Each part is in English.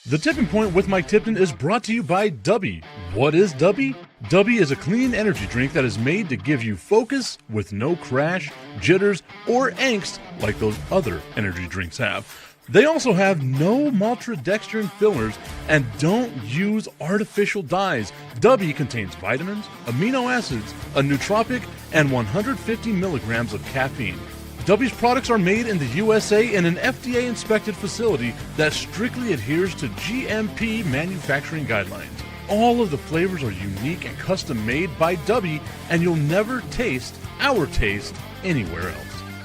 The Tipping Point with Mike Tipton is brought to you by Dubby. What is Dubby? Dubby is a clean energy drink that is made to give you focus with no crash, jitters, or angst like those other energy drinks have. They also have no maltodextrin fillers and don't use artificial dyes. Dubby contains vitamins, amino acids, a nootropic, and 150 milligrams of caffeine. Dubby's products are made in the USA in an FDA-inspected facility that strictly adheres to GMP manufacturing guidelines. All of the flavors are unique and custom-made by Dubby, and you'll never taste our taste anywhere else.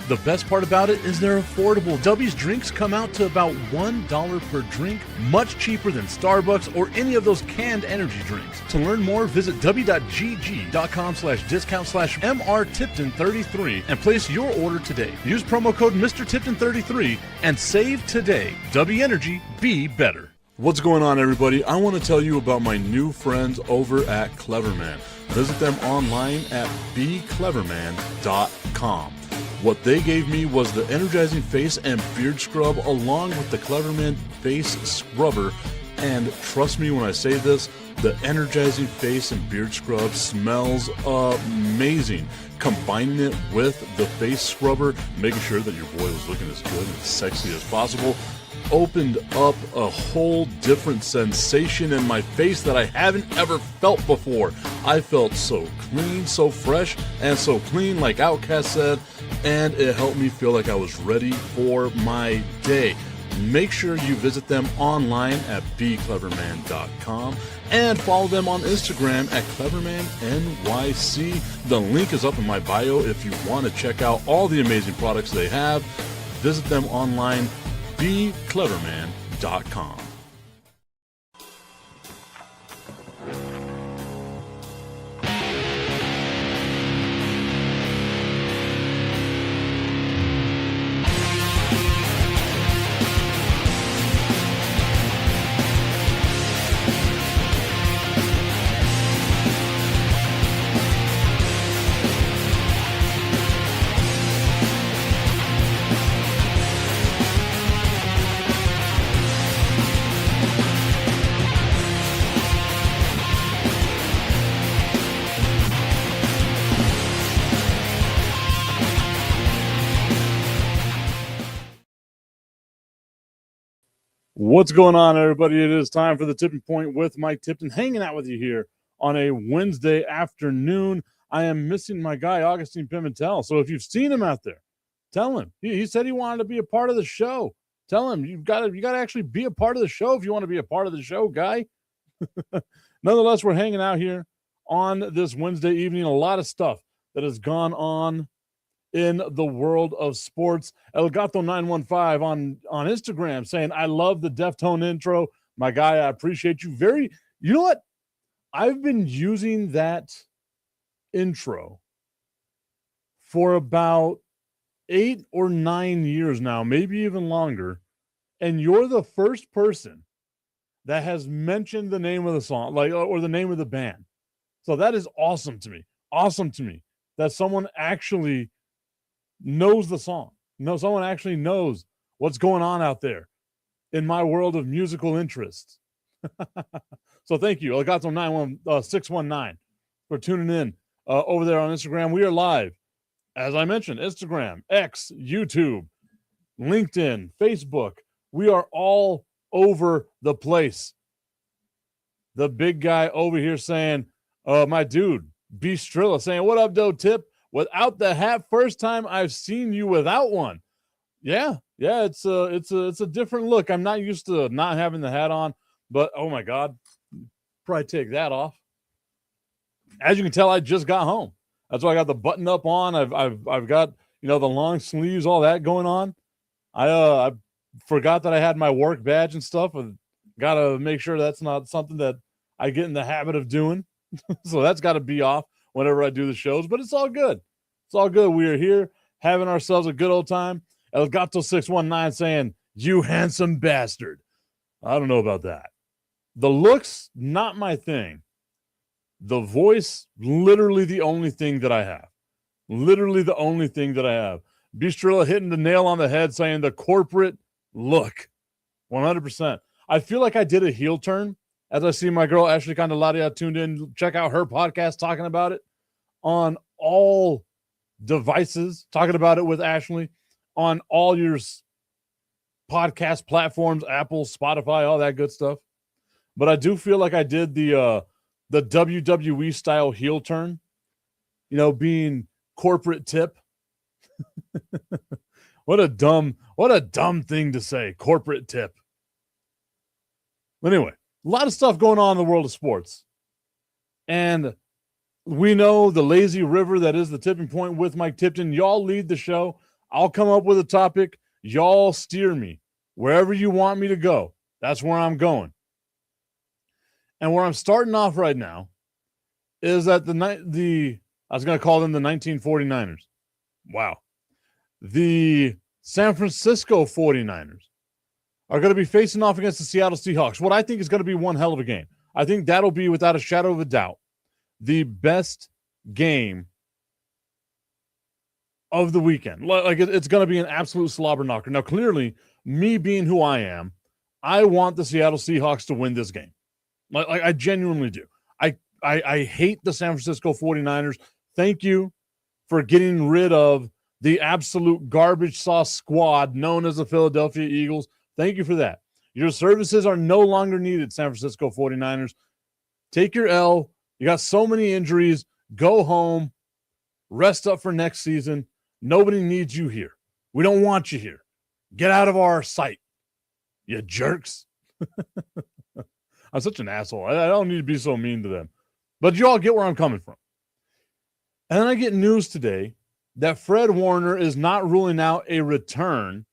The best part about it is they're affordable. Dubby's drinks come out to about $1 per drink, much cheaper than Starbucks or any of those canned energy drinks. To learn more, visit w.gg.com/discount/MRTipton33 and place your order today. Use promo code MrTipton33 and save today. Dubby Energy, be better. What's going on, everybody? I want to tell you about my new friends over at Cleverman. Visit them online at becleverman.com. What they gave me was the energizing face and beard scrub along with the Cleverman face scrubber. And trust me when I say this, the energizing face and beard scrub smells amazing. Combining it with the face scrubber, making sure that your boy was looking as good and sexy as possible, opened up a whole different sensation in my face that I haven't ever felt before. I felt so clean, so fresh, and so clean, like Outcast said, and it helped me feel like I was ready for my day. Make sure you visit them online at becleverman.com and follow them on Instagram at clevermannyc. The link is up in my bio if you want to check out all the amazing products they have. Visit them online, becleverman.com. What's going on, everybody? It is time for the Tipping Point with Mike Tipton, hanging out with you here on a Wednesday afternoon. I am missing my guy, Agustine Pimentel. So if you've seen him out there, tell him. He said he wanted to be a part of the show. Tell him you got to actually be a part of the show if you want to be a part of the show, guy. Nonetheless, we're hanging out here on this Wednesday evening. A lot of stuff that has gone on in the world of sports. El Gato 915 on Instagram saying, I love the Deftone intro. My guy, I appreciate you you know what? I've been using that intro for about 8 or 9 years now, maybe even longer. And you're the first person that has mentioned the name of the song, or the name of the band. So that is awesome to me. Awesome to me that someone actually knows the song. No, someone actually knows what's going on out there in my world of musical interests. So thank you, Elgato 619, for tuning in over there on Instagram. We are live, as I mentioned, Instagram, X, YouTube, LinkedIn, Facebook. We are all over the place. The big guy over here saying, my dude, B. Strilla, saying, what up, Doe Tip? Without the hat, first time I've seen you without one. Yeah, it's a different look. I'm not used to not having the hat on, but oh my God, probably take that off. As you can tell, I just got home. That's why I got the button up on. I've got the long sleeves, all that going on. I forgot that I had my work badge and stuff. Got to make sure that's not something that I get in the habit of doing. So that's got to be off whenever I do the shows, but it's all good. It's all good. We are here having ourselves a good old time. El Gato 619 saying, you handsome bastard. I don't know about that. The looks, not my thing. The voice, literally the only thing that I have. Literally the only thing that I have. Bistrilla hitting the nail on the head saying the corporate look. 100%. I feel like I did a heel turn as I see my girl Ashley Candelaria tuned in. Check out her podcast talking about it on all devices, talking about it with Ashley on all your podcast platforms, Apple, Spotify, all that good stuff. But I do feel like I did the WWE style heel turn, being corporate tip. What a dumb thing to say, corporate tip. Anyway, a lot of stuff going on in the world of sports. And we know the lazy river that is the Tipping Point with Mike Tipton. Y'all lead the show. I'll come up with a topic. Y'all steer me. Wherever you want me to go, that's where I'm going. And where I'm starting off right now is at I was going to call them the 1949ers. Wow. The San Francisco 49ers are going to be facing off against the Seattle Seahawks. What I think is going to be one hell of a game. I think that'll be, without a shadow of a doubt, the best game of the weekend. Like, it's going to be an absolute slobber knocker. Now, clearly, me being who I am, I want the Seattle Seahawks to win this game. Like I genuinely do. I hate the San Francisco 49ers. Thank you for getting rid of the absolute garbage sauce squad known as the Philadelphia Eagles. Thank you for that. Your services are no longer needed, San Francisco 49ers. Take your L. You got so many injuries. Go home. Rest up for next season. Nobody needs you here. We don't want you here. Get out of our sight, you jerks. I'm such an asshole. I don't need to be so mean to them. But you all get where I'm coming from. And then I get news today that Fred Warner is not ruling out a return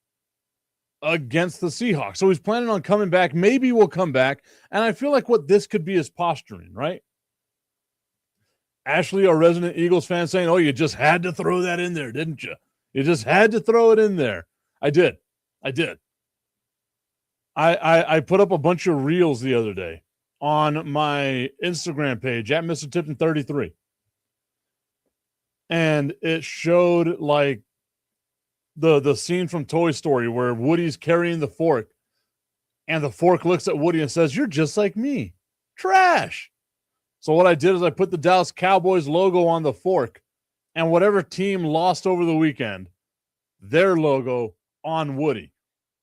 against the Seahawks. So he's planning on coming back. Maybe we'll come back. And I feel like what this could be is posturing, right? Ashley, our resident Eagles fan, saying, oh, you just had to throw that in there, didn't you? You just had to throw it in there. I did. I put up a bunch of reels the other day on my Instagram page at Mr. Tipton 33. And it showed like the scene from Toy Story where Woody's carrying the fork and the fork looks at Woody and says, you're just like me. Trash. So what I did is I put the Dallas Cowboys logo on the fork and whatever team lost over the weekend, their logo on Woody.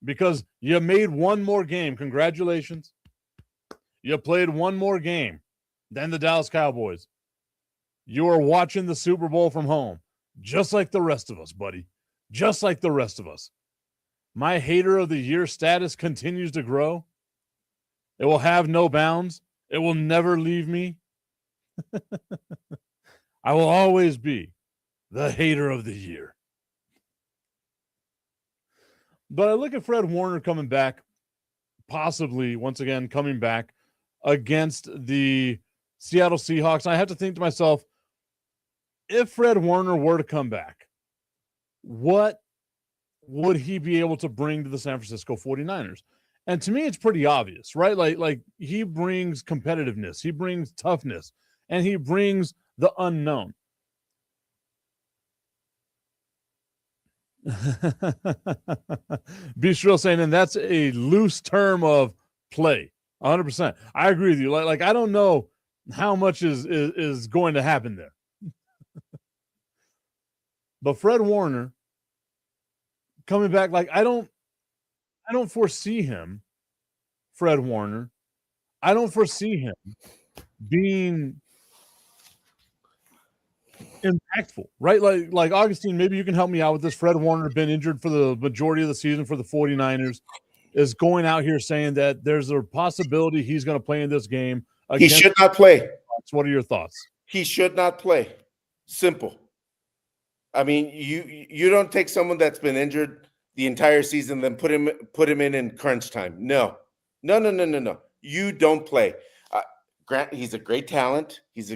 Because you made one more game. Congratulations. You played one more game than the Dallas Cowboys. You are watching the Super Bowl from home, just like the rest of us, buddy. Just like the rest of us. My hater of the year status continues to grow. It will have no bounds. It will never leave me. I will always be the hater of the year. But I look at Fred Warner coming back, possibly, once again, coming back against the Seattle Seahawks. I have to think to myself, if Fred Warner were to come back, what would he be able to bring to the San Francisco 49ers? And to me, it's pretty obvious, right? Like he brings competitiveness, he brings toughness, and he brings the unknown. Bistro saying, and that's a loose term of play. 100%. I agree with you. Like I don't know how much is going to happen there. But Fred Warner coming back, like I don't foresee him, Fred Warner. I don't foresee him being impactful, right? Like Agustine, maybe you can help me out with this. Fred Warner been injured for the majority of the season for the 49ers, is going out here saying that there's a possibility he's going to play in this game. He should not play. What are your thoughts? He should not play. Simple. I mean, you don't take someone that's been injured the entire season, then put him in crunch time. No. You don't play. Grant, he's a great talent. He's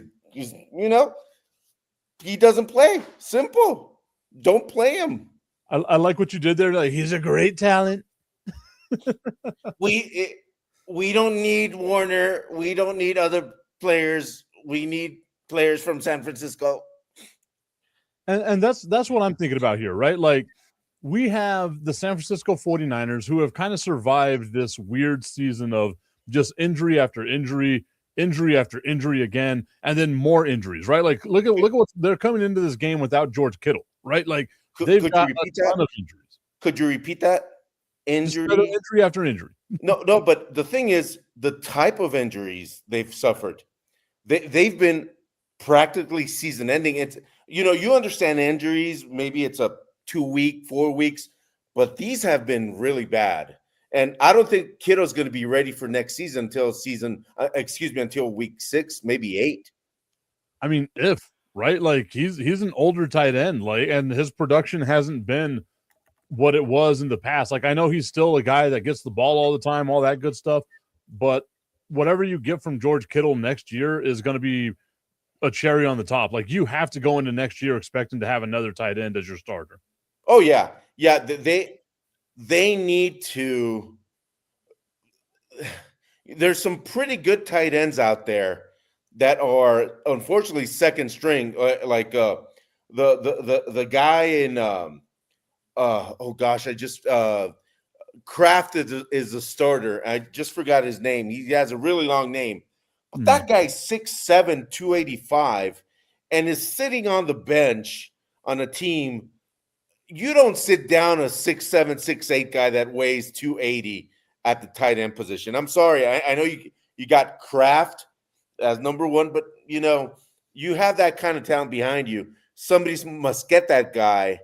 he doesn't play. Simple. Don't play him. I like what you did there. Like, he's a great talent. We don't need Warner. We don't need other players. We need players from San Francisco. And that's what I'm thinking about here, right? Like we have the San Francisco 49ers who have kind of survived this weird season of just injury after injury, injury after injury again, and then more injuries, right? Like look at what they're coming into this game without George Kittle, right? Like they've Could you got repeat a ton that? of injuries. Could you repeat that? Just Injury? injury after injury. No, but the thing is, the type of injuries they've suffered, they've been practically season ending. It's, you understand injuries, maybe it's a 2 week, 4 weeks, but these have been really bad. And I don't think Kittle's going to be ready for next season until week 6, maybe 8. I mean, right, like he's an older tight end, like, and his production hasn't been what it was in the past. Like I know he's still a guy that gets the ball all the time, all that good stuff, but whatever you get from George Kittle next year is going to be a cherry on the top. Like you have to go into next year expecting to have another tight end as your starter. Oh yeah, yeah. They need to. There's some pretty good tight ends out there that are unfortunately second string, like the guy in oh gosh, I just Kraft is a starter. I just forgot his name. He has a really long name, but that guy's 6'7", 285, and is sitting on the bench on a team. You don't sit down a 6'7", 6'8" guy that weighs 280 at the tight end position. I'm sorry. I know you got Kraft as number one, but you have that kind of talent behind you. Somebody must get that guy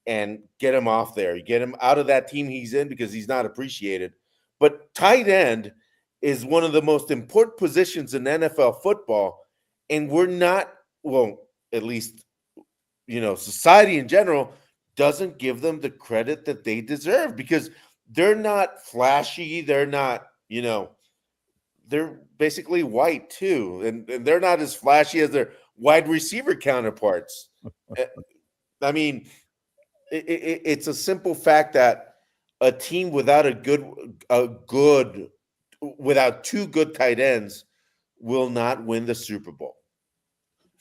and get him off there. You get him out of that team he's in because he's not appreciated. But tight end is one of the most important positions in NFL football, and we're not, well, at least society in general doesn't give them the credit that they deserve because they're not flashy. They're not, they're basically white too. And they're not as flashy as their wide receiver counterparts. I mean, it's a simple fact that a team without without two good tight ends will not win the Super Bowl.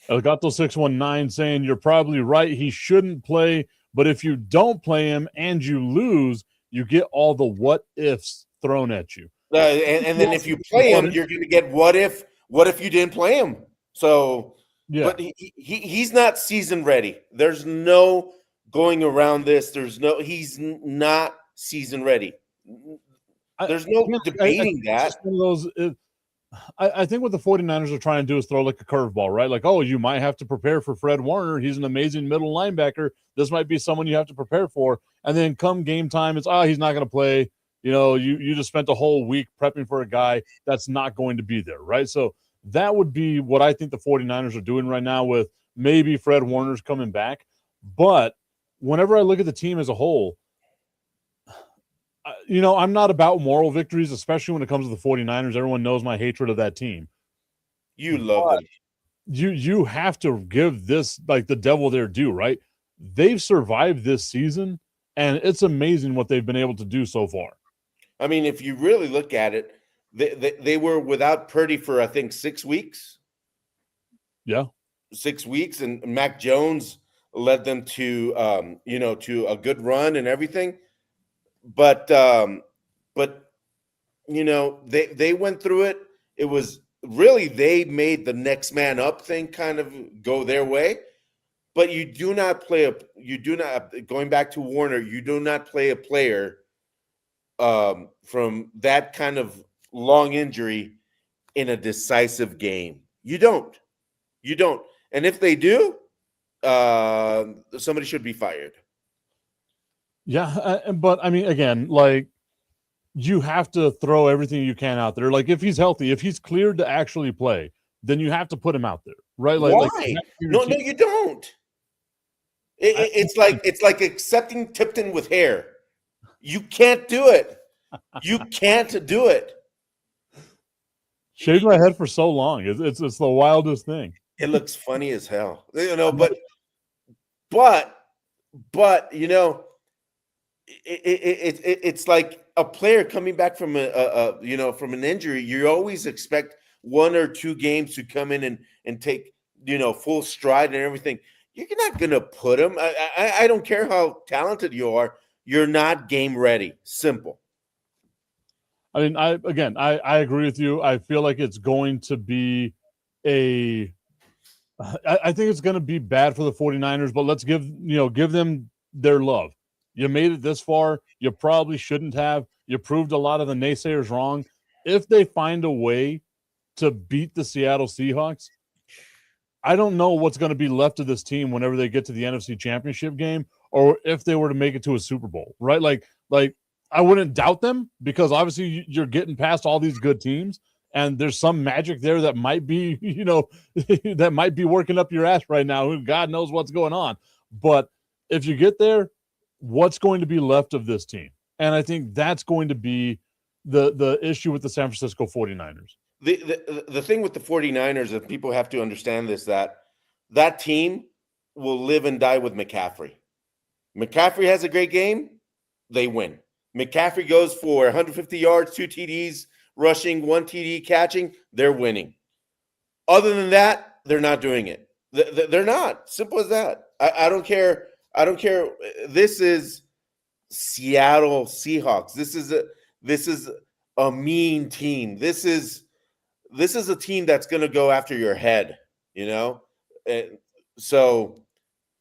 Elgato 619 saying you're probably right. He shouldn't play, but if you don't play him and you lose, you get all the what ifs thrown at you. And then if you play him, you're going to get what if you didn't play him? So, yeah. But he's not season ready. There's no going around this. He's not season ready. There's no debating that. I think what the 49ers are trying to do is throw like a curveball, right? Like, oh, you might have to prepare for Fred Warner. He's an amazing middle linebacker. This might be someone you have to prepare for. And then come game time, it's, he's not going to play. You just spent a whole week prepping for a guy that's not going to be there, right? So that would be what I think the 49ers are doing right now with maybe Fred Warner's coming back. But whenever I look at the team as a whole, I'm not about moral victories, especially when it comes to the 49ers. Everyone knows my hatred of that team. You love them. You have to give this, like, the devil their due, right? They've survived this season, and it's amazing what they've been able to do so far. I mean, if you really look at it, they were without Purdy for, I think, 6 weeks. Yeah. 6 weeks, and Mac Jones led them to, to a good run and everything. But they went through it. It was really, they made the next man up thing kind of go their way. But going back to Warner, you do not play a player from that kind of long injury in a decisive game. You don't. And if they do, somebody should be fired. Yeah, but I mean, again, like, you have to throw everything you can out there. Like, if he's healthy, if he's cleared to actually play, then you have to put him out there, right? Like, why? No, you don't. It's like accepting Tipton with hair. You can't do it. You can't do it. Shaved my head for so long. It's the wildest thing. It looks funny as hell, but it's like a player coming back from from an injury. You always expect 1 or 2 games to come in and take full stride and everything. you're not going to put them. I don't care how talented you are. You're not game ready. Simple. I mean, I agree with you. I feel like it's going to be I think it's going to be bad for the 49ers, but let's give them their love. You made it this far. You probably shouldn't have. You proved a lot of the naysayers wrong. If they find a way to beat the Seattle Seahawks, I don't know what's going to be left of this team whenever they get to the NFC Championship game, or if they were to make it to a Super Bowl, right? Like I wouldn't doubt them, because obviously you're getting past all these good teams, and there's some magic there that might be, that might be working up your ass right now. God knows what's going on. But if you get there, what's going to be left of this team? And I think that's going to be the issue with the San Francisco 49ers. The thing with the 49ers, if people have to understand this, that team will live and die with McCaffrey. McCaffrey has a great game, they win. McCaffrey goes for 150 yards, 2 TDs, rushing, 1 TD catching, they're winning. Other than that, they're not doing it. They're not. Simple as that. I don't care. I don't care. This is Seattle Seahawks. This is a mean team. This is a team that's going to go after your head, And so,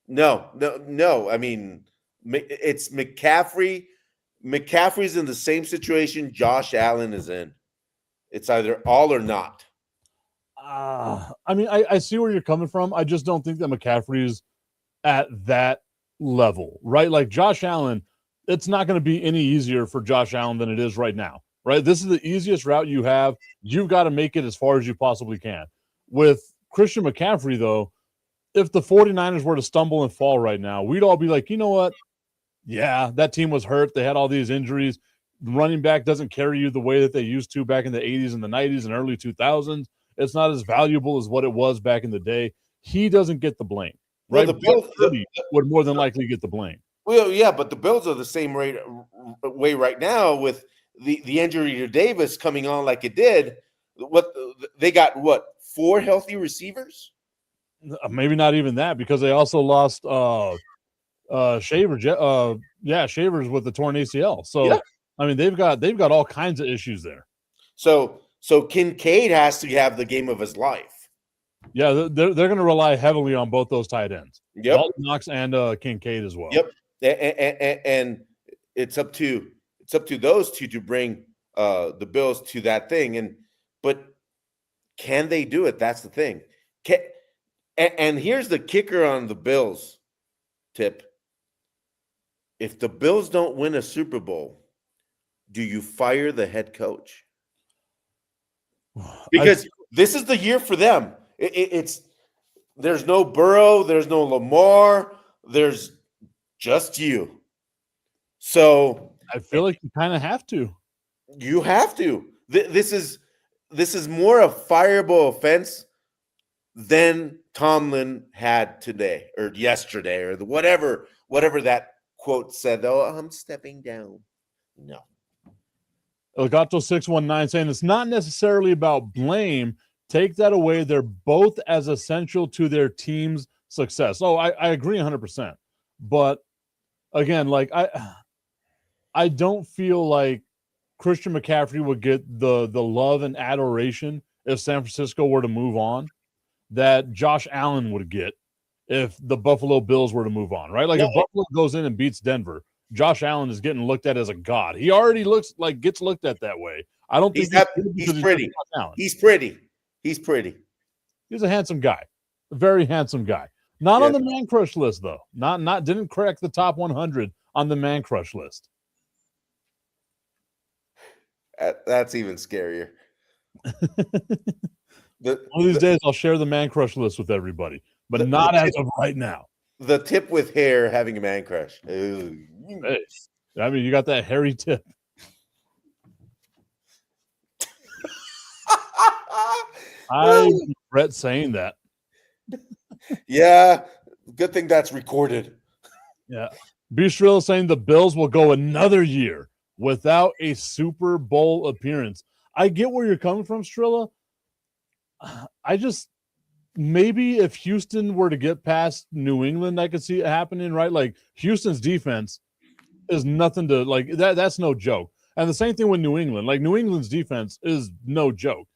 no. I mean, it's McCaffrey. McCaffrey's in the same situation Josh Allen is in. It's either all or not. I mean, I see where you're coming from. I just don't think that McCaffrey's at that level, right? Like Josh Allen, it's not going to be any easier for Josh Allen than it is right now, right? This is the easiest route you have. You've got to make it as far as you possibly can. With Christian McCaffrey, though, if the 49ers were to stumble and fall right now, we'd all be like, you know what? Yeah, that team was hurt. They had all these injuries. The running back doesn't carry you the way that they used to back in the 80s and the 90s and early 2000s. It's not as valuable as what it was back in the day. He doesn't get the blame, right? Well, the Bills would more than likely get the blame. Well, yeah, but the Bills are the same way right now with the injury to Davis coming on like it did. What they got? 4 healthy receivers? Maybe not even that, because they also lost Shavers. Shavers with the torn ACL. So yeah. I mean, they've got all kinds of issues there. So Kincaid has to have the game of his life. Yeah, they're going to rely heavily on both those tight ends. Yep, Dalton Knox and Kincaid as well. Yep, and it's up to those two to bring the Bills to that thing. But can they do it? That's the thing. And here's the kicker on the Bills, Tip. If the Bills don't win a Super Bowl, do you fire the head coach? Because this is the year for them. There's no Burrow, there's no Lamar, there's just you. So I feel like you kind of have to. You have to. This is more a fireable offense than Tomlin had today or yesterday or whatever that quote said. Oh, I'm stepping down. No. Elgato 619 saying it's not necessarily about blame. Take that away. They're both as essential to their team's success. Oh, I agree 100%. But again, like I don't feel like Christian McCaffrey would get the love and adoration if San Francisco were to move on that Josh Allen would get if the Buffalo Bills were to move on, right? Like if Buffalo goes in and beats Denver, Josh Allen is getting looked at as a god. He already gets looked at that way. I don't think he's pretty. He's pretty. He's pretty. He's a handsome guy, a very handsome guy. Not on the man crush list though. Didn't crack the top 100 on the man crush list. That's even scarier. One of these days, I'll share the man crush list with everybody, but not as of right now. The tip with hair having a man crush. Hey, I mean, you got that hairy tip. I regret saying that. Yeah, good thing that's recorded. Yeah. Bistro saying the Bills will go another year without a Super Bowl appearance. I get where you're coming from, Strilla. maybe if Houston were to get past New England, I could see it happening, right? Like Houston's defense is nothing to like that. That's no joke. And the same thing with New England. Like New England's defense is no joke.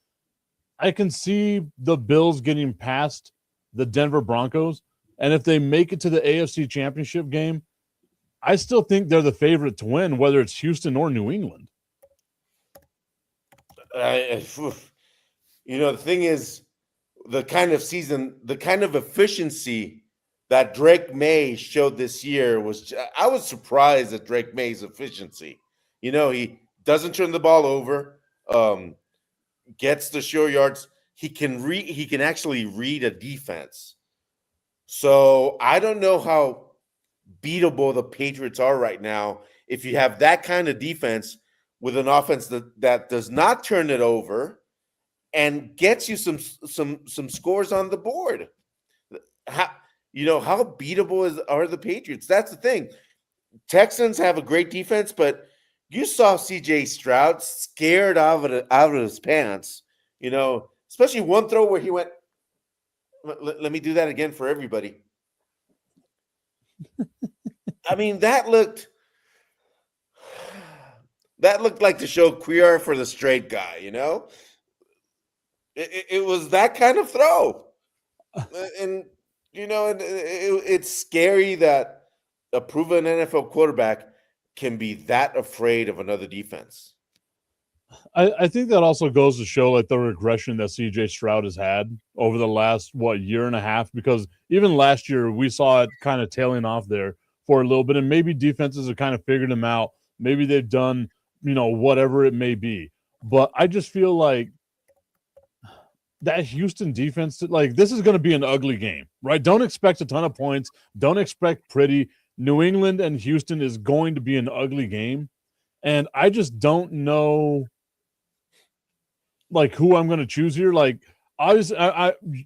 I can see the Bills getting past the Denver Broncos, and if they make it to the AFC Championship game, I still think they're the favorite to win, whether it's Houston or New England. The thing is, the kind of efficiency that Drake May showed this year I was surprised at Drake May's efficiency. He doesn't turn the ball over, gets the short yards. He can actually read a defense. So I don't know how beatable the Patriots are right now if you have that kind of defense with an offense that does not turn it over and gets you some scores on the board. How beatable are the Patriots? That's the thing. Texans have a great defense, but you saw CJ Stroud scared out of his pants, especially one throw where he went, let me do that again for everybody. I mean, that looked like the show Queer for the Straight Guy, It was that kind of throw. And, it's scary that a proven NFL quarterback can be that afraid of another defense. I think that also goes to show like the regression that CJ Stroud has had over the last year and a half, because even last year we saw it kind of tailing off there for a little bit, and maybe defenses have kind of figured him out. Maybe they've done, whatever it may be. But I just feel like that Houston defense, like this is going to be an ugly game, right? Don't expect a ton of points. Don't expect pretty. New England and Houston is going to be an ugly game. And I just don't know like who I'm going to choose here. Like obviously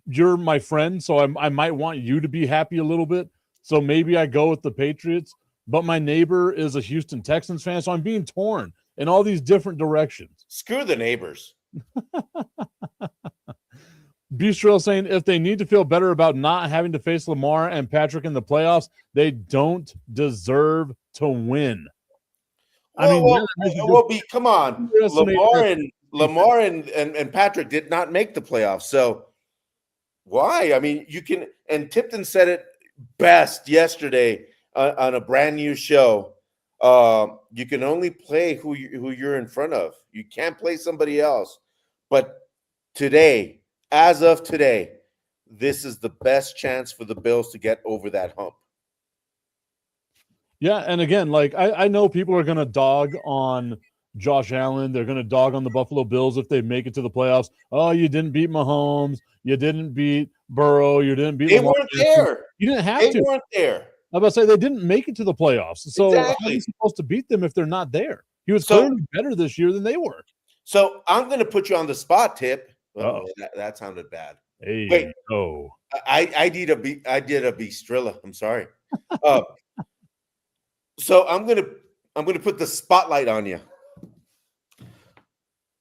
you're my friend, so I might want you to be happy a little bit. So maybe I go with the Patriots, but my neighbor is a Houston Texans fan, so I'm being torn in all these different directions. Screw the neighbors. Bistro saying if they need to feel better about not having to face Lamar and Patrick in the playoffs, they don't deserve to win. Come on. Lamar and Patrick did not make the playoffs. So why? I mean, you can, and Tipton said it best yesterday on a brand new show. You can only play who you're in front of. You can't play somebody else. But today, as of today, this is the best chance for the Bills to get over that hump. Yeah, and again, like I know people are going to dog on Josh Allen. They're going to dog on the Buffalo Bills if they make it to the playoffs. Oh, you didn't beat Mahomes. You didn't beat Burrow. You didn't beat Lamar. They weren't there. You didn't have to. They weren't there. I'm about to say they didn't make it to the playoffs. So exactly. How are you supposed to beat them if they're not there? He was clearly better this year than they were. So I'm going to put you on the spot, Tip. Oh, that sounded bad. Hey, wait. No. I did a Bistrilla. I'm sorry. So I'm gonna put the spotlight on you.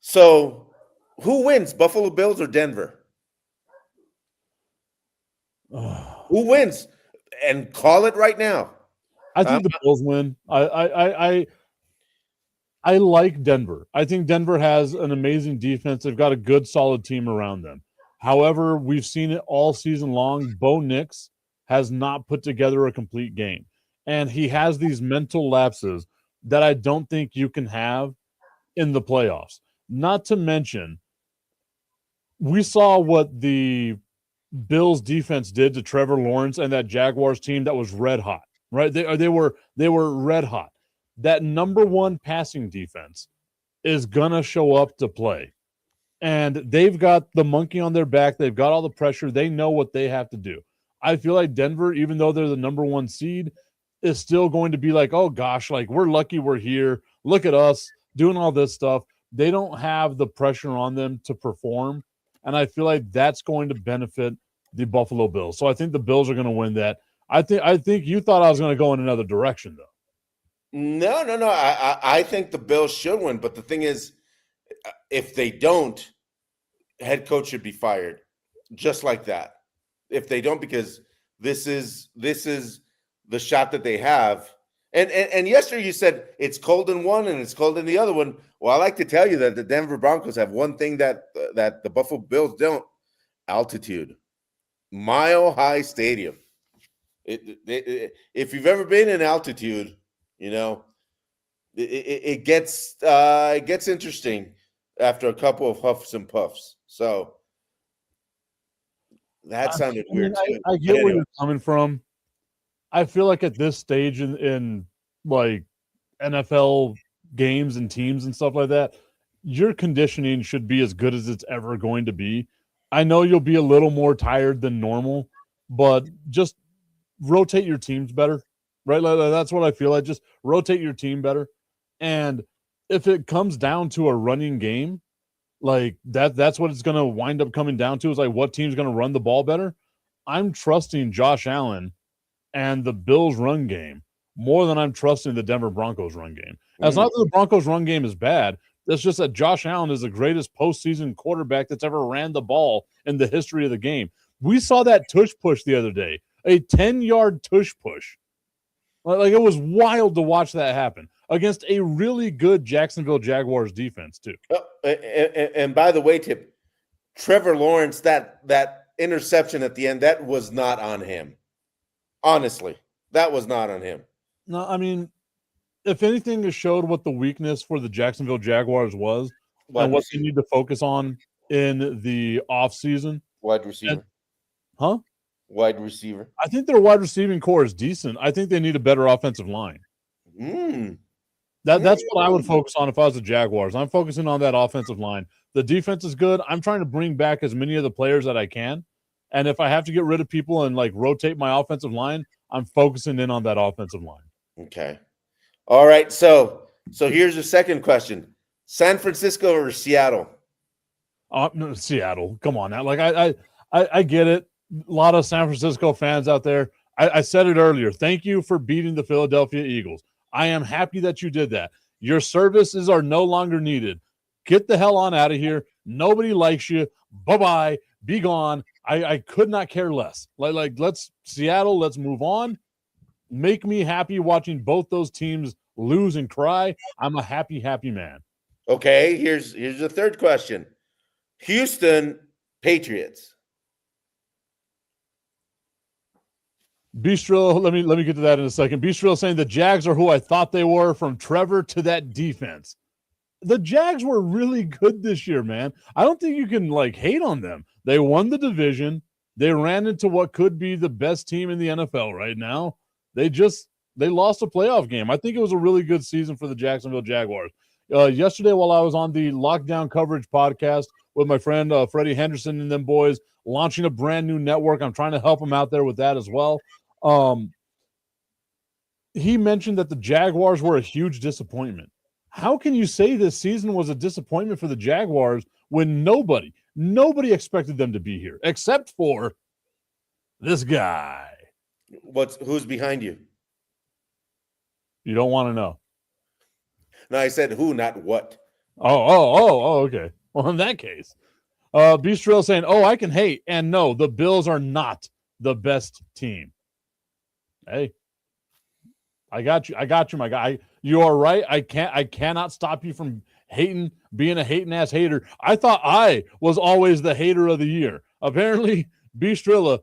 So who wins, Buffalo Bills or Denver? Who wins? And call it right now. I think the Bills win. I like Denver. I think Denver has an amazing defense. They've got a good, solid team around them. However, we've seen it all season long. Bo Nix has not put together a complete game. And he has these mental lapses that I don't think you can have in the playoffs. Not to mention, we saw what the Bills defense did to Trevor Lawrence and that Jaguars team that was red hot, right? They were red hot. That number one passing defense is going to show up to play. And they've got the monkey on their back. They've got all the pressure. They know what they have to do. I feel like Denver, even though they're the number one seed, is still going to be like, oh gosh, like we're lucky we're here. Look at us doing all this stuff. They don't have the pressure on them to perform. And I feel like that's going to benefit the Buffalo Bills. So I think the Bills are going to win that. I think you thought I was going to go in another direction though. No. I think the Bills should win. But the thing is, if they don't, head coach should be fired just like that. if they don't, because this is the shot that they have. And yesterday you said it's cold in one and it's cold in the other one. Well, I like to tell you that the Denver Broncos have one thing that the Buffalo Bills don't: altitude. Mile High Stadium. If you've ever been in altitude, it gets interesting after a couple of huffs and puffs. So that sounded weird too. I get where you're coming from. I feel like at this stage in like NFL games and teams and stuff like that, your conditioning should be as good as it's ever going to be. I know you'll be a little more tired than normal, but just rotate your teams better, right? That's what I feel like. Just rotate your team better. And if it comes down to a running game, like that's what it's going to wind up coming down to, is like what team's going to run the ball better. I'm trusting Josh Allen and the Bills run game more than I'm trusting the Denver Broncos run game. It's not that the Broncos run game is bad. It's just that Josh Allen is the greatest postseason quarterback that's ever ran the ball in the history of the game. We saw that tush push the other day, a 10-yard tush push. Like, it was wild to watch that happen against a really good Jacksonville Jaguars defense too. And by the way, Tip, Trevor Lawrence, that interception at the end, that was not on him. Honestly, that was not on him. No, I mean, if anything, it showed what the weakness for the Jacksonville Jaguars was and what they need to focus on in the offseason. Wide receiver. Wide receiver. I think their wide receiving core is decent. I think they need a better offensive line. That's what I would focus on if I was the Jaguars. I'm focusing on that offensive line. The defense is good. I'm trying to bring back as many of the players that I can. And if I have to get rid of people and like rotate my offensive line, I'm focusing in on that offensive line. Okay. All right. So here's the second question: San Francisco or Seattle? No, Seattle. Come on now. Like I get it. A lot of San Francisco fans out there. I said it earlier. Thank you for beating the Philadelphia Eagles. I am happy that you did that. Your services are no longer needed. Get the hell on out of here. Nobody likes you. Bye-bye. Be gone. I could not care less. Like let's move on. Make me happy watching both those teams lose and cry. I'm a happy, happy man. Okay, here's the third question: Houston Patriots. Bistro, let me get to that in a second. Bistro saying the Jags are who I thought they were, from Trevor to that defense. The Jags were really good this year, man. I don't think you can like hate on them. They won the division. They ran into what could be the best team in the NFL right now. They lost a playoff game. I think it was a really good season for the Jacksonville Jaguars. Yesterday, while I was on the Lockdown Coverage podcast with my friend Freddie Henderson and them boys, launching a brand new network, I'm trying to help them out there with that as well. He mentioned that the Jaguars were a huge disappointment. How can you say this season was a disappointment for the Jaguars when nobody expected them to be here except for this guy? Who's behind you? You don't want to know. No, I said who, not what. Oh, okay. Well, in that case, Bistro saying, I can hate. And no, the Bills are not the best team. Hey, I got you, my guy. You are right. I cannot stop you from being a hating ass hater. I thought I was always the hater of the year. Apparently, Strilla,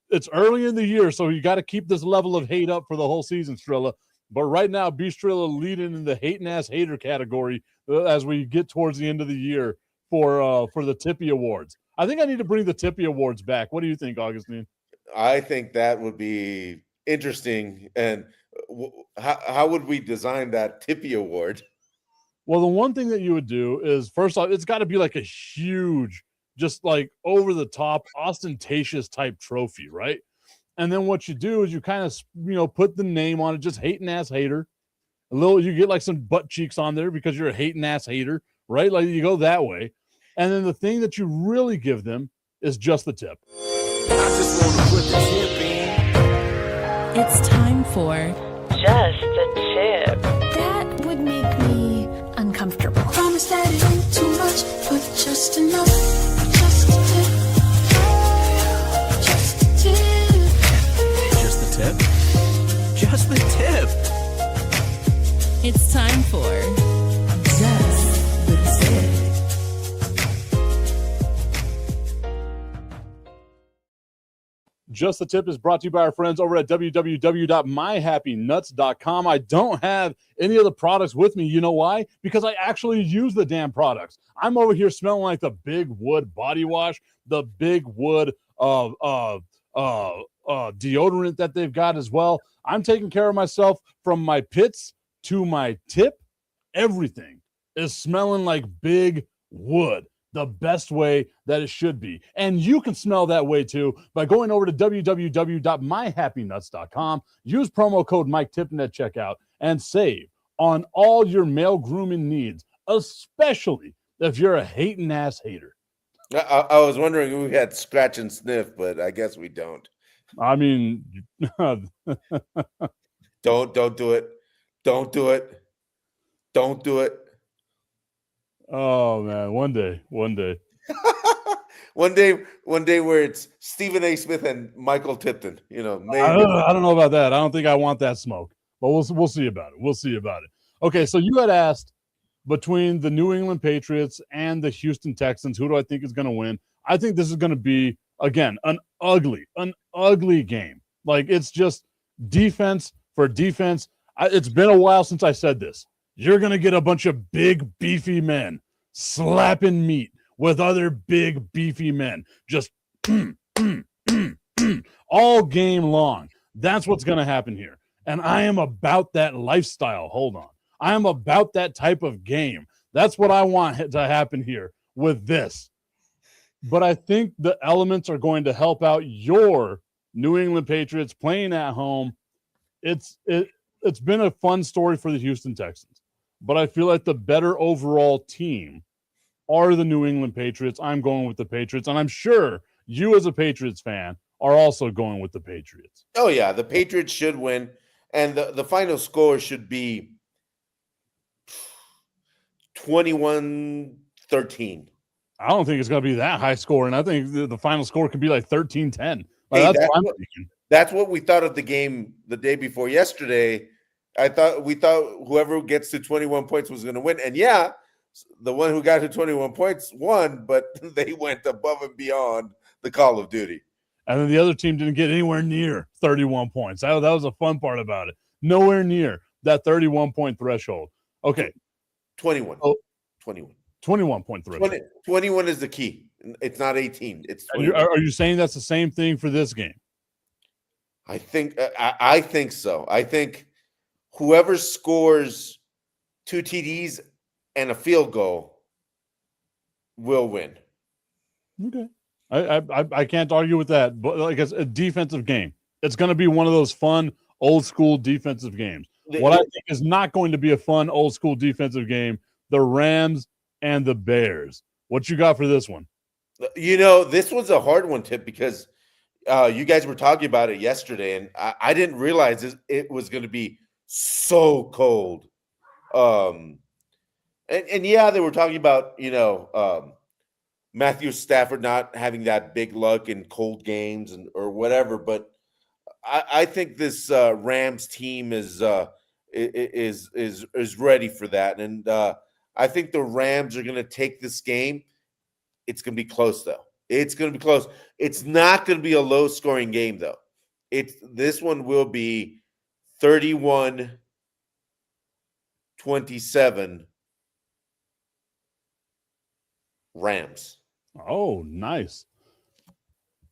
it's early in the year, so you got to keep this level of hate up for the whole season, Strilla. But right now, Strilla leading in the hating ass hater category as we get towards the end of the year for the Tippy Awards. I think I need to bring the Tippy Awards back. What do you think, Augustine? I think that would be interesting. And how would we design that Tippy Award? Well, the one thing that you would do is, first off, it's got to be like a huge, just like over the top, ostentatious type trophy, right? And then what you do is you kind of, put the name on it, just hating ass hater. You get like some butt cheeks on there because you're a hating ass hater, right? Like you go that way. And then the thing that you really give them is just the tip. I just want to put the tip in. It's time for Just the Tip. That would make me uncomfortable. Promise that it ain't too much, but just enough. Just a tip. Just It's time for Just the Tip. Just the Tip is brought to you by our friends over at www.myhappynuts.com. I don't have any of the products with me. You know why? Because I actually use the damn products. I'm over here smelling like the Big Wood body wash, the Big Wood deodorant that they've got as well. I'm taking care of myself from my pits to my tip. Everything is smelling like Big Wood, the best way that it should be. And you can smell that way too by going over to www.myhappynuts.com. Use promo code Mike Tipton at checkout and save on all your male grooming needs, especially if you're a hating ass hater. I was wondering if we had scratch and sniff, but I guess we don't. I mean, Don't do it. Don't do it. Don't do it. oh man, one day. One day where it's Stephen A. Smith and Michael Tipton, maybe. I don't know about that. I don't think I want that smoke, but we'll see about it. We'll see about it. Okay, so you had asked between the New England Patriots and the Houston Texans, who do I think is going to win? I think this is going to be, again, an ugly game. Like, it's just defense for defense. It's been a while since I said this. You're going to get a bunch of big, beefy men slapping meat with other big, beefy men. Just all game long. That's what's going to happen here. And I am about that lifestyle. Hold on. I am about that type of game. That's what I want to happen here with this. But I think the elements are going to help out your New England Patriots playing at home. It's been a fun story for the Houston Texans, but I feel like the better overall team are the New England Patriots. I'm going with the Patriots, and I'm sure you as a Patriots fan are also going with the Patriots. Oh, yeah, the Patriots should win, and the final score should be 21-13. I don't think it's going to be that high scoring. I think the final score could be like 13-10. Hey, that's what I'm thinking. That's what we thought of the game the day before yesterday. We thought whoever gets to 21 points was going to win. And yeah, the one who got to 21 points won, but they went above and beyond the Call of Duty. And then the other team didn't get anywhere near 31 points. That was a fun part about it. Nowhere near that 31-point threshold. Okay. 21. Oh, 21. 21-point threshold. 21 is the key. It's not 18. It's 21. Are you saying that's the same thing for this game? I think so. I think whoever scores 2 TDs and a field goal will win. Okay. I can't argue with that. But like it's a defensive game. It's going to be one of those fun old school defensive games. What I think is not going to be a fun old school defensive game, the Rams and the Bears. What you got for this one? This was a hard one, Tip, because you guys were talking about it yesterday, and I didn't realize it was going to be so cold. And yeah, they were talking about, Matthew Stafford not having that big luck in cold games or whatever, but I think this Rams team is ready for that, and I think the Rams are going to take this game. It's going to be close, though. It's going to be close. It's not going to be a low-scoring game, though. This one will be 31-27 Rams. Oh, nice.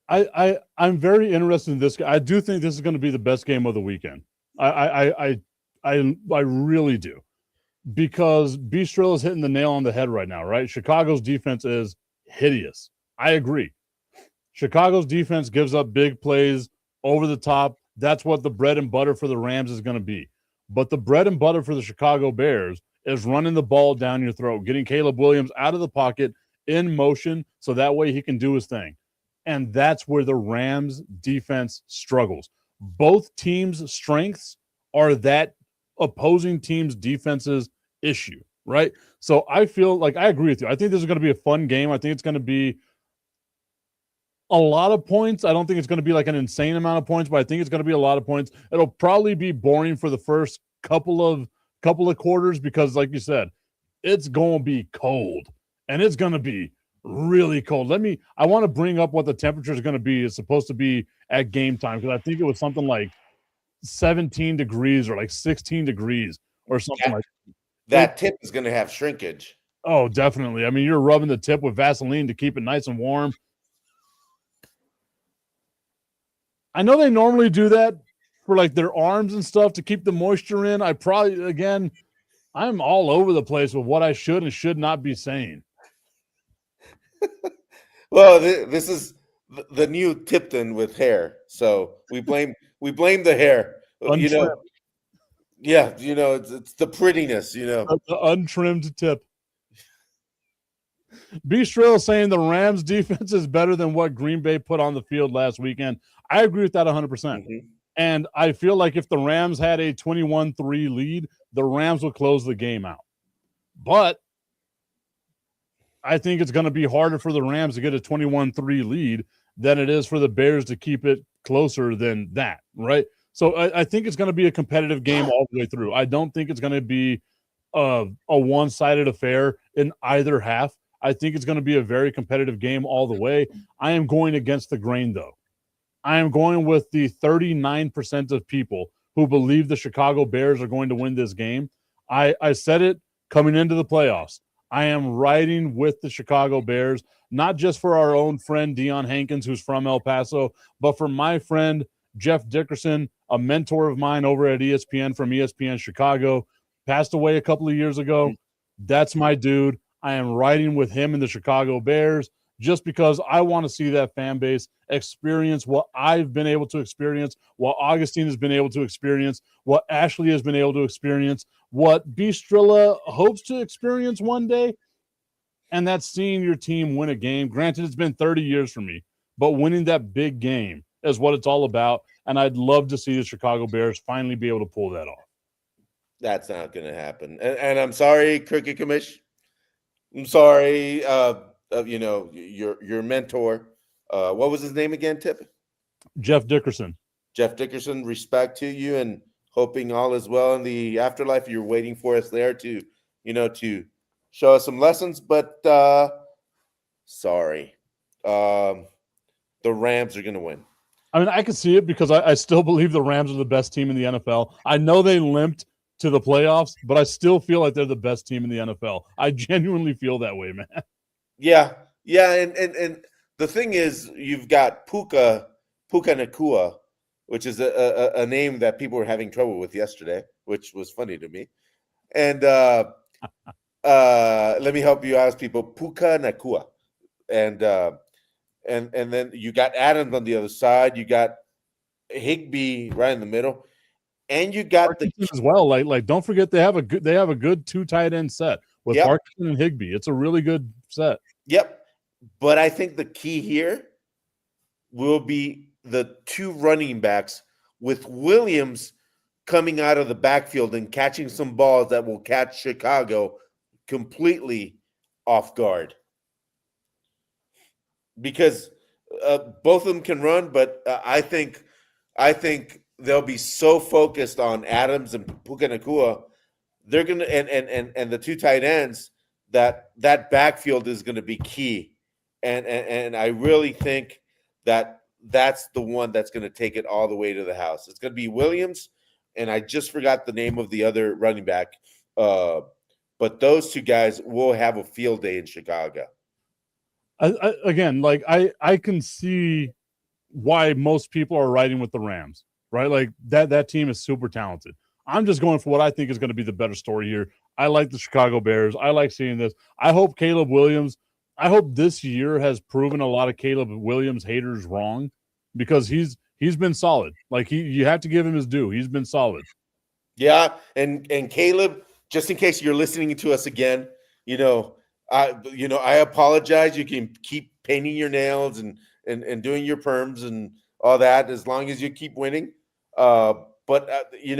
I'm very interested in this. I do think this is going to be the best game of the weekend. I really do, because Bistro is hitting the nail on the head right now, right? Chicago's defense is hideous. I agree. Chicago's defense gives up big plays over the top. That's what the bread and butter for the Rams is going to be. But the bread and butter for the Chicago Bears is running the ball down your throat, getting Caleb Williams out of the pocket in motion so that way he can do his thing. And that's where the Rams defense struggles. Both teams' strengths are that opposing team's defense's issue, right? So I feel like I agree with you. I think this is going to be a fun game. I think it's going to be a lot of points. I don't think it's going to be like an insane amount of points, but I think it's going to be a lot of points. It'll probably be boring for the first couple of couple of quarters because, like you said, it's going to be cold, and it's going to be really cold. I want to bring up what the temperature is going to be. It's supposed to be at game time because I think it was something like 17 degrees or like 16 degrees or something like that tip is going to have shrinkage. Oh, definitely. I mean, you're rubbing the tip with Vaseline to keep it nice and warm. I know they normally do that for like their arms and stuff to keep the moisture in. I'm all over the place with what I should and should not be saying. Well, this is the new Tipton with hair, so we blame the hair. Untrimmed. You know, yeah, you know, it's the prettiness. You know, The untrimmed tip. Bistro saying the Rams defense is better than what Green Bay put on the field last weekend. I agree with that 100%. Mm-hmm. And I feel like if the Rams had a 21-3 lead, the Rams would close the game out. But I think it's going to be harder for the Rams to get a 21-3 lead than it is for the Bears to keep it closer than that, right? So I think it's going to be a competitive game all the way through. I don't think it's going to be a one-sided affair in either half. I think it's going to be a very competitive game all the way. I am going against the grain, though. I am going with the 39% of people who believe the Chicago Bears are going to win this game. I said it coming into the playoffs. I am riding with the Chicago Bears, not just for our own friend Deion Hankins, who's from El Paso, but for my friend Jeff Dickerson, a mentor of mine over at ESPN from ESPN Chicago, passed away a couple of years ago. That's my dude. I am riding with him in the Chicago Bears just because I want to see that fan base experience what I've been able to experience, what Agustine has been able to experience, what Ashley has been able to experience, what Bistrilla hopes to experience one day, and that's seeing your team win a game. Granted, it's been 30 years for me, but winning that big game is what it's all about, and I'd love to see the Chicago Bears finally be able to pull that off. That's not going to happen. And I'm sorry, Cricket Commish. I'm sorry, you know, your mentor. What was his name again, Tip? Jeff Dickerson. Jeff Dickerson, respect to you and hoping all is well in the afterlife. You're waiting for us there to, you know, to show us some lessons. But sorry, the Rams are going to win. I mean, I can see it because I still believe the Rams are the best team in the NFL. I know they limped to the playoffs, but I still feel like they're the best team in the NFL. I genuinely feel that way, man. Yeah, and the thing is, you've got Puka Nakua, which is a name that people were having trouble with yesterday, which was funny to me. And let me help you out, people. Puka Nakua, and then you got Adams on the other side. You got Higbee right in the middle. And you got the as well. Like don't forget they have a good two tight end set with Parkinson and Higbee. It's a really good set. Yep. But I think the key here will be the two running backs with Williams coming out of the backfield and catching some balls that will catch Chicago completely off guard. Because both of them can run, but I think they'll be so focused on Adams and Puka Nakua, they're gonna and the two tight ends that backfield is gonna be key, and I really think that that's the one that's gonna take it all the way to the house. It's gonna be Williams, and I just forgot the name of the other running back, but those two guys will have a field day in Chicago. I can see why most people are riding with the Rams. Right, like that team is super talented. I'm just going for what I think is going to be the better story here. I like the Chicago Bears. I like seeing this. I hope Caleb Williams. I hope this year has proven a lot of Caleb Williams haters wrong, because he's been solid. Like you have to give him his due. He's been solid. Yeah, and Caleb, just in case you're listening to us again, I apologize. You can keep painting your nails and doing your perms and all that as long as you keep winning. But we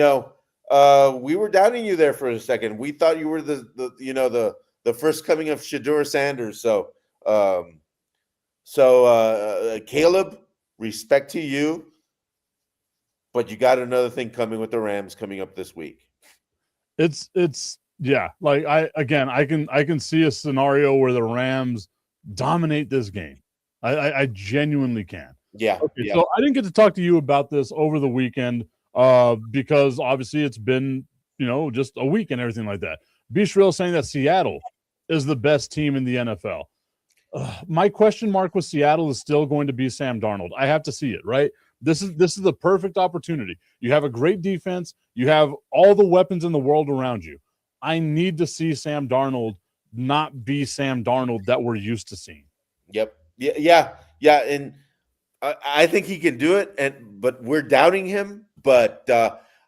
were doubting you there for a second. We thought you were the first coming of Shedeur Sanders. So Caleb, respect to you, but you got another thing coming with the Rams coming up this week. It's yeah. Like I can see a scenario where the Rams dominate this game. I genuinely can. Yeah, Okay, yeah, so I didn't get to talk to you about this over the weekend because obviously it's been, just a week and everything like that. Bistreal saying that Seattle is the best team in the NFL. My question mark with Seattle is still going to be Sam Darnold. I have to see it, right? This is the perfect opportunity. You have a great defense. You have all the weapons in the world around you. I need to see Sam Darnold not be Sam Darnold that we're used to seeing. yep, yeah, and I think he can do it, but we're doubting him. But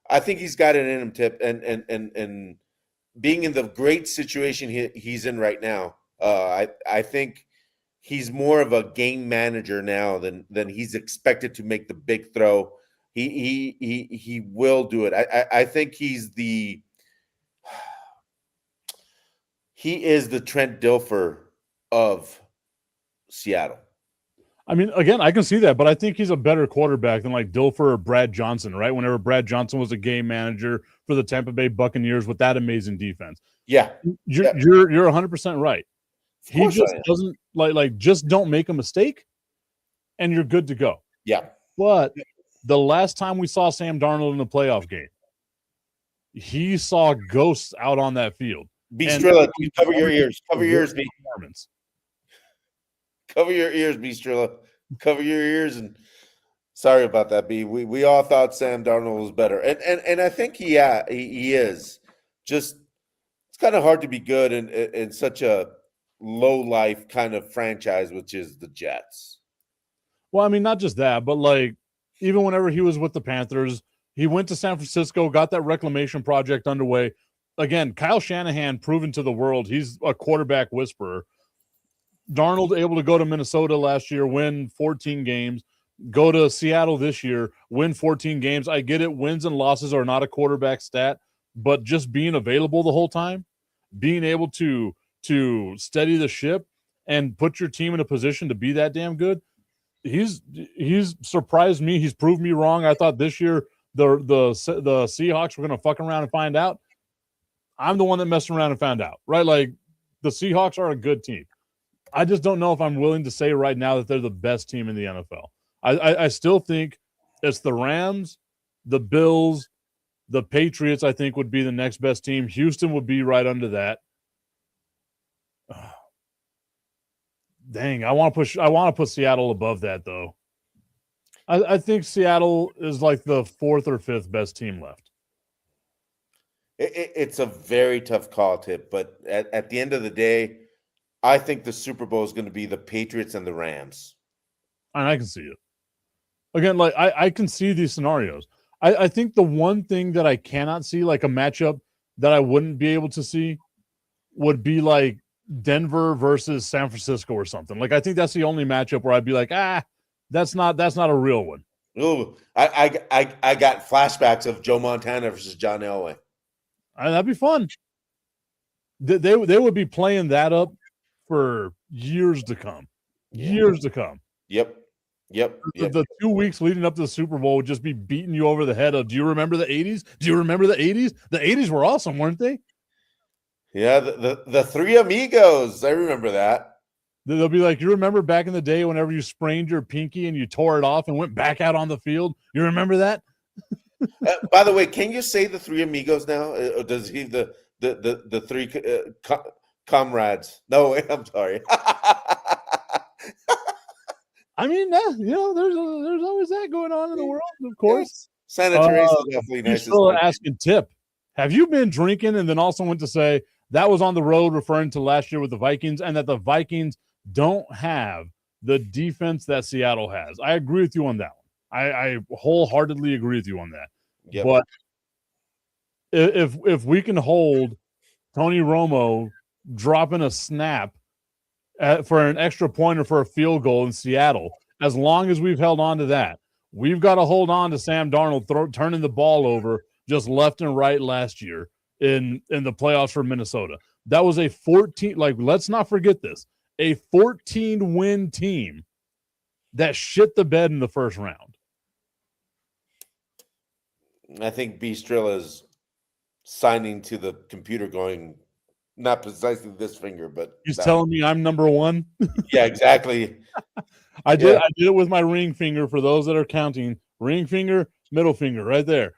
I think he's got it in him, Tip, and being in the great situation he's in right now, I think he's more of a game manager now than he's expected to make the big throw. He will do it. I think he is the Trent Dilfer of Seattle. I mean, again, I can see that, but I think he's a better quarterback than like Dilfer or Brad Johnson, right? Whenever Brad Johnson was a game manager for the Tampa Bay Buccaneers with that amazing defense. Yeah, You're 100% right. of He course just I am. doesn't like just don't make a mistake and you're good to go. Yeah, But the last time we saw Sam Darnold in a playoff game, he saw ghosts out on that field. Bistrilla, cover your ears. Cover your ears, B. Performance. Cover your ears, Bistrilla. Cover your ears, and sorry about that, B. We all thought Sam Darnold was better, and I think he is. Just it's kind of hard to be good in such a low life kind of franchise, which is the Jets. Well, I mean, not just that, but like even whenever he was with the Panthers, he went to San Francisco, got that reclamation project underway. Again, Kyle Shanahan proven to the world he's a quarterback whisperer. Darnold able to go to Minnesota last year, win 14 games, go to Seattle this year, win 14 games. I get it. Wins and losses are not a quarterback stat, but just being available the whole time, being able to steady the ship and put your team in a position to be that damn good. He's surprised me. He's proved me wrong. I thought this year the Seahawks were going to fuck around and find out. I'm the one that messed around and found out, right? Like the Seahawks are a good team. I just don't know if I'm willing to say right now that they're the best team in the NFL. I still think it's the Rams, the Bills, the Patriots, I think would be the next best team. Houston would be right under that. Dang, I want to put Seattle above that though. I think Seattle is like the fourth or fifth best team left. It's a very tough call, Tip, but at the end of the day, I think the Super Bowl is going to be the Patriots and the Rams. And I can see it. Again, like I can see these scenarios. I think the one thing that I cannot see, like a matchup that I wouldn't be able to see, would be like Denver versus San Francisco or something. Like I think that's the only matchup where I'd be like, that's not a real one. Ooh, I got flashbacks of Joe Montana versus John Elway. That'd be fun. They would be playing that up for years to come. Years to come. Yep. The 2 weeks leading up to the Super Bowl would just be beating you over the head of, do you remember the 80s? Do you remember the 80s? The 80s were awesome, weren't they? Yeah, the Three Amigos. I remember that. They'll be like, you remember back in the day whenever you sprained your pinky and you tore it off and went back out on the field? You remember that? By the way, can you say the Three Amigos now? Or does he the three comrades? No, I'm sorry. I mean, there's always that going on in the world, of course. Santa Teresa is definitely nice. Still asking Tip, have you been drinking? And then also went to say that was on the road, referring to last year with the Vikings, and that the Vikings don't have the defense that Seattle has. I agree with you on that one. I wholeheartedly agree with you on that. Yep. But if we can hold Tony Romo dropping a snap for an extra point or for a field goal in Seattle, as long as we've held on to that, we've got to hold on to Sam Darnold turning the ball over just left and right last year in the playoffs for Minnesota. That was a 14, let's not forget this, a 14-win team that shit the bed in the first round. I think B. Strilla is signing to the computer going, not precisely this finger, but He's that telling me I'm number one. yeah, exactly. I did. Yeah. I did it with my ring finger. For those that are counting, ring finger, middle finger, right there.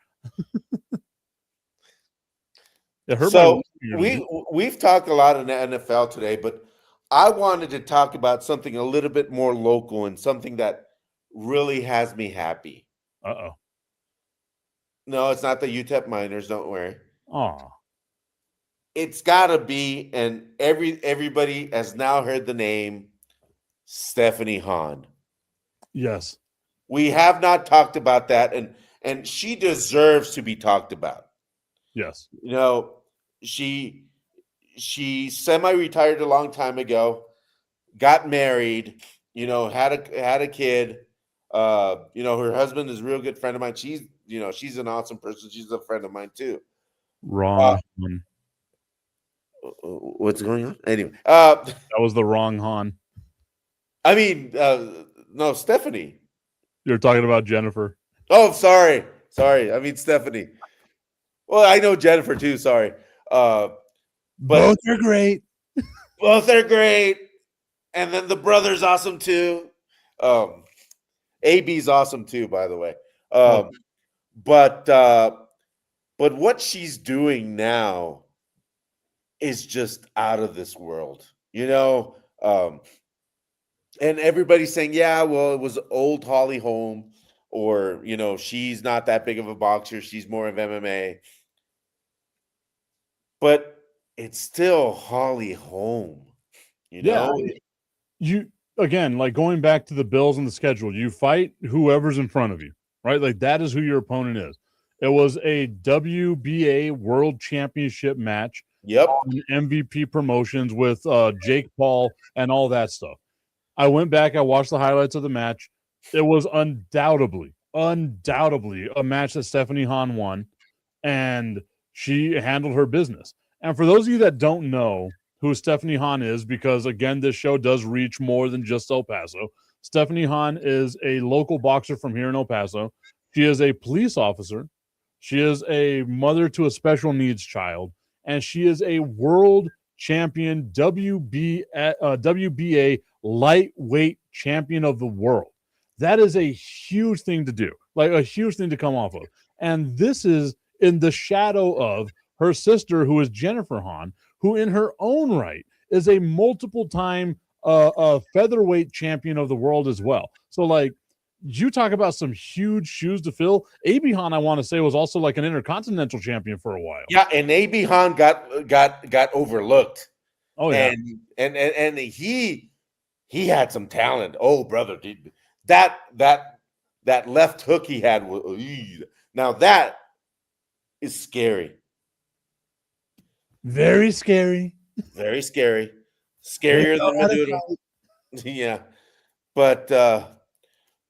It hurt my So ring finger. we've talked a lot in the NFL today, but I wanted to talk about something a little bit more local and something that really has me happy. Uh-oh. No, it's not the UTEP Miners. Don't worry. Aw. It's got to be, and everybody has now heard the name Stephanie Hahn. Yes. We have not talked about that, and she deserves to be talked about. Yes. You know, she semi-retired a long time ago, got married, had a kid. Her husband is a real good friend of mine. She's an awesome person. She's a friend of mine too. Wrong. What's going on? Anyway, That was the wrong Han. I mean, no, Stephanie. You're talking about Jennifer. Oh, sorry. I mean Stephanie. Well, I know Jennifer too. Sorry. But Both are great. both are great, and then the brother's awesome too. AB's awesome too, by the way. But what she's doing now is just out of this world, and everybody's saying, yeah, well, it was old Holly Holm, or she's not that big of a boxer, she's more of MMA, but it's still Holly Holm, Yeah. You again, like going back to the Bills and the schedule, you fight whoever's in front of you, right? Like that is who your opponent is. It was a WBA World Championship match, Yep. on MVP promotions with Jake Paul and all that stuff. I went back, I watched the highlights of the match. It was undoubtedly a match that Stephanie Hahn won, and she handled her business. And for those of you that don't know who Stephanie Hahn is, because again, this show does reach more than just El Paso. Stephanie Hahn is a local boxer from here in El Paso. She is a police officer. She is a mother to a special needs child, and she is a world champion WBA lightweight champion of the world. That is a huge thing to do, like a huge thing to come off of. And this is in the shadow of her sister, who is Jennifer Hahn, who in her own right is a multiple time featherweight champion of the world as well. So like, you talk about some huge shoes to fill. A.B. Hahn, I want to say, was also like an intercontinental champion for a while. Yeah, and A.B. Hahn got overlooked. Oh yeah, and he had some talent. Oh brother, dude, that left hook he had was, now that is scary. very scary. Very scary. Scarier than Medusa. Yeah. But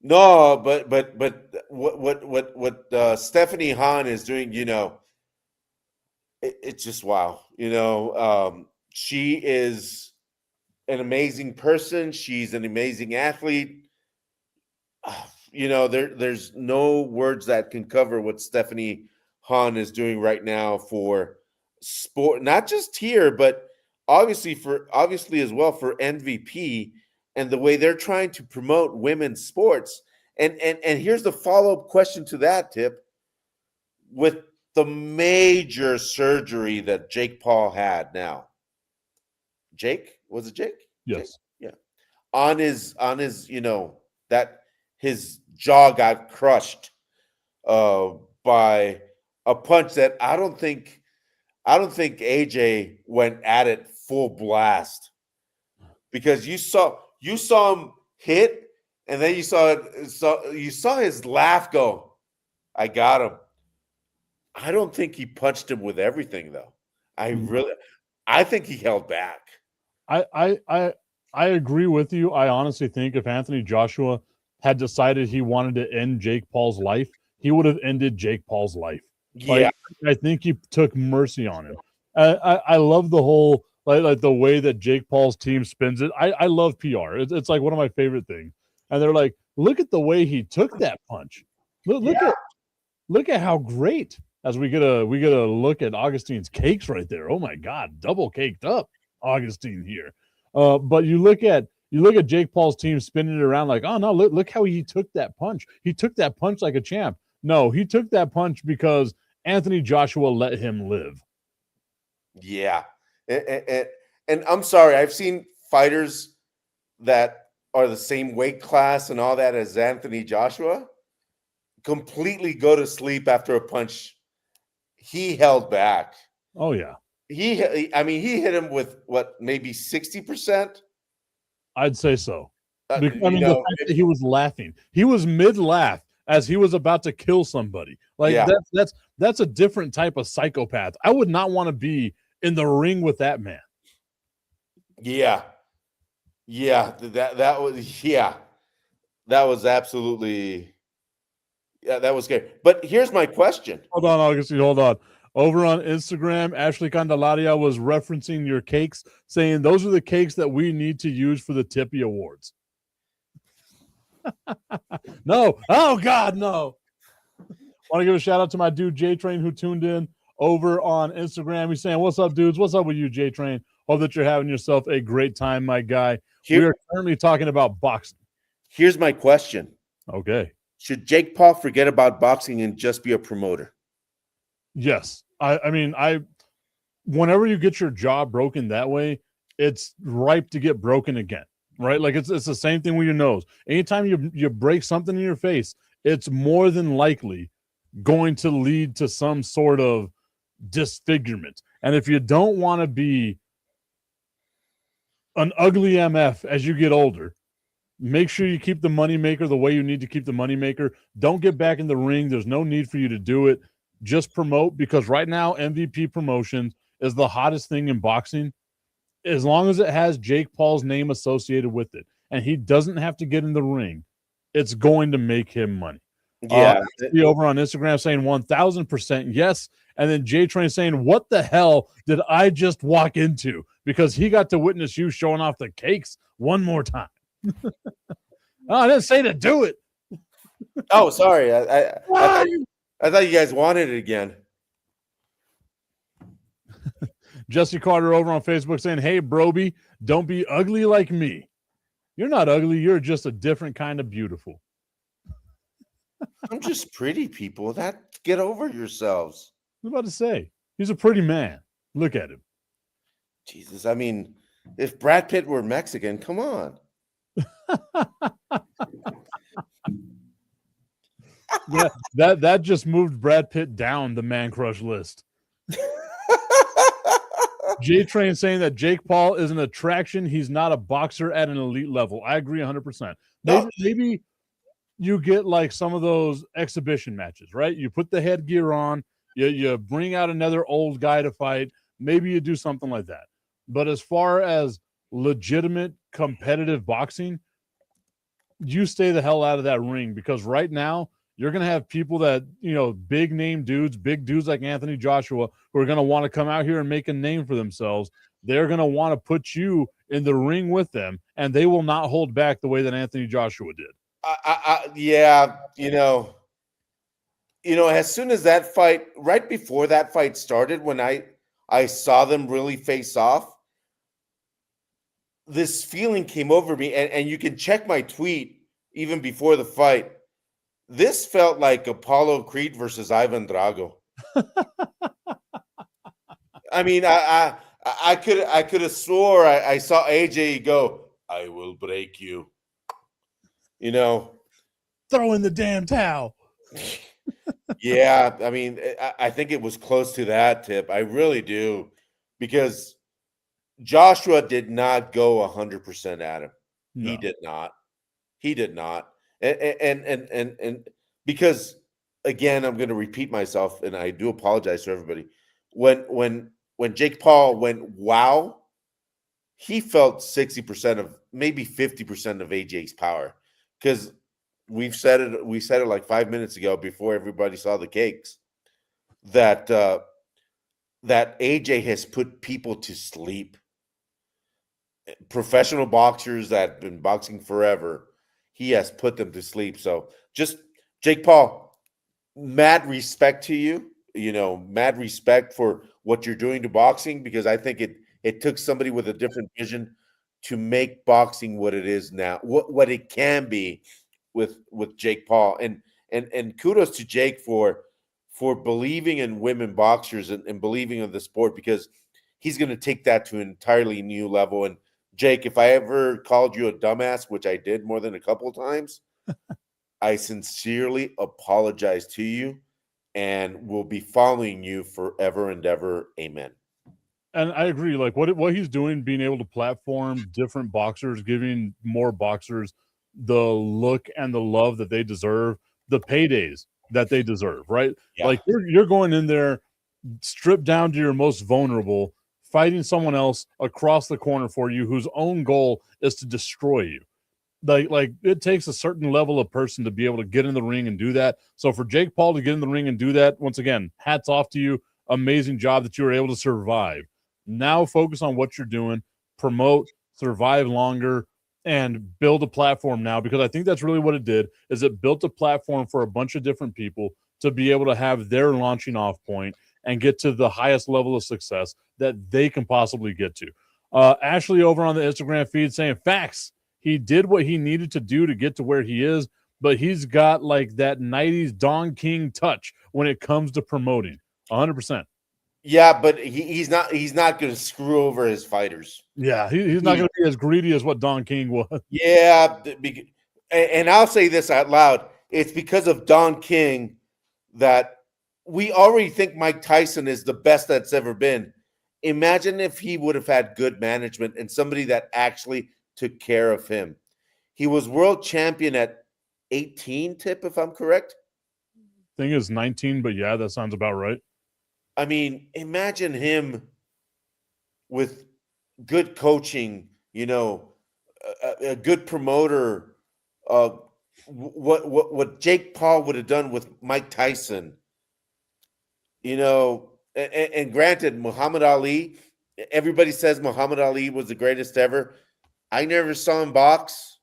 no, but what Stephanie Hahn is doing, it's just wow. She is an amazing person. She's an amazing athlete. There's no words that can cover what Stephanie Hahn is doing right now for sport, not just here, but obviously as well for MVP and the way they're trying to promote women's sports. And here's the follow-up question to that, Tip. With the major surgery that Jake Paul had now. Jake? Was it Jake? Yes. Jake? Yeah. On his, that his jaw got crushed by a punch that I don't think AJ went at it full blast, because you saw him hit, and then you saw his laugh go, I got him. I don't think he punched him with everything though. I think he held back. I agree with you. I honestly think if Anthony Joshua had decided he wanted to end Jake Paul's life, he would have ended Jake Paul's life. Yeah. I think he took mercy on him. I love the whole like the way that Jake Paul's team spins it. I love PR. It's like one of my favorite things. And they're like, look at the way he took that punch. Look at how great. as we get a look at Augustine's cakes right there. Oh my God, double caked up Augustine here. But you look at Jake Paul's team spinning it around like, oh no, look how he took that punch. He took that punch like a champ. No, he took that punch because Anthony Joshua let him live. Yeah. And I'm sorry, I've seen fighters that are the same weight class and all that as Anthony Joshua completely go to sleep after a punch. He held back. Oh yeah. He hit him with what, maybe 60%? I'd say so. Uh, The fact that he was laughing. He was mid-laugh as he was about to kill somebody. Like Yeah. that's a different type of psychopath. I would not want to be in the ring with that man. Yeah. That was absolutely, that was scary. But here's my question. Hold on, Augustine. Hold on. Over on Instagram, Ashley Candelaria was referencing your cakes, saying those are the cakes that we need to use for the Tippy Awards. No. Oh, God, no. Want to give a shout out to my dude, J-Train, who tuned in over on Instagram. He's saying, what's up, dudes? What's up with you, J-Train? Hope that you're having yourself a great time, my guy. We are currently talking about boxing. Here's my question. Okay. Should Jake Paul forget about boxing and just be a promoter? Yes. I mean, whenever you get your jaw broken that way, it's ripe to get broken again, right? Like it's the same thing with your nose. Anytime you break something in your face, it's more than likely going to lead to some sort of disfigurement. And if you don't want to be an ugly MF as you get older, make sure you keep the moneymaker the way you need to keep the moneymaker. Don't get back in the ring. There's no need for you to do it. Just promote, because right now MVP Promotions is the hottest thing in boxing. As long as it has Jake Paul's name associated with it and he doesn't have to get in the ring, it's going to make him money. Yeah. Over on Instagram saying 1000% yes. And then J-Train saying, what the hell did I just walk into? Because he got to witness you showing off the cakes one more time. Oh, I didn't say to do it. Oh, sorry. I thought you guys wanted it again. Jesse Carter over on Facebook saying, hey, Broby, don't be ugly like me. You're not ugly. You're just a different kind of beautiful. I'm just pretty, people. Get over yourselves. I was about to say, he's a pretty man. Look at him. Jesus. I mean, if Brad Pitt were Mexican, come on. Yeah, that just moved Brad Pitt down the man crush list. J-Train saying that Jake Paul is an attraction. He's not a boxer at an elite level. I agree 100%. Maybe you get like some of those exhibition matches, right? You put the headgear on, you bring out another old guy to fight. Maybe you do something like that. But as far as legitimate competitive boxing, you stay the hell out of that ring, because right now you're going to have people that, big name dudes, big dudes like Anthony Joshua, who are going to want to come out here and make a name for themselves. They're going to want to put you in the ring with them, and they will not hold back the way that Anthony Joshua did. Yeah, as soon as that fight, right before that fight started, when I saw them really face off, this feeling came over me, and you can check my tweet even before the fight. This felt like Apollo Creed versus Ivan Drago. I mean, I could have swore I saw AJ go, I will break you. Throw in the damn towel. Yeah, I mean, I think it was close to that, Tip. I really do, because Joshua did not go 100% at him. No. He did not. And because, again, I'm going to repeat myself, and I do apologize to everybody. When Jake Paul went wow, he felt 60% of, maybe 50% of AJ's power, because we said it like 5 minutes ago before everybody saw the cakes, that AJ has put people to sleep. Professional boxers that have been boxing forever, he has put them to sleep. So just, Jake Paul, mad respect to you. mad respect for what you're doing to boxing, because I think it took somebody with a different vision to make boxing what it is now, what it can be with Jake Paul. And kudos to Jake for believing in women boxers and believing in the sport, because he's going to take that to an entirely new level. And Jake, if I ever called you a dumbass, which I did more than a couple of times, I sincerely apologize to you, and will be following you forever and ever. Amen. And I agree. Like what he's doing, being able to platform different boxers, giving more boxers the look and the love that they deserve, the paydays that they deserve, right? Yeah. Like you're going in there, stripped down to your most vulnerable, fighting someone else across the corner for you, whose own goal is to destroy you. Like it takes a certain level of person to be able to get in the ring and do that. So for Jake Paul to get in the ring and do that, once again, hats off to you. Amazing job that you were able to survive. Now focus on what you're doing, promote, survive longer, and build a platform now, because I think that's really what it did, is it built a platform for a bunch of different people to be able to have their launching off point and get to the highest level of success that they can possibly get to. Ashley over on the Instagram feed saying, facts. He did what he needed to do to get to where he is, but he's got like that 90s Don King touch when it comes to promoting. 100%. Yeah, but he's not going to screw over his fighters. Yeah, he's not going to be as greedy as what Don King was. Yeah, and I'll say this out loud. It's because of Don King that we already think Mike Tyson is the best that's ever been. Imagine if he would have had good management and somebody that actually took care of him. He was world champion at 18, Tip, if I'm correct. Thing is 19, but yeah, that sounds about right. I mean, imagine him with good coaching, a good promoter. What Jake Paul would have done with Mike Tyson, and granted, Muhammad Ali, everybody says Muhammad Ali was the greatest ever. I never saw him box,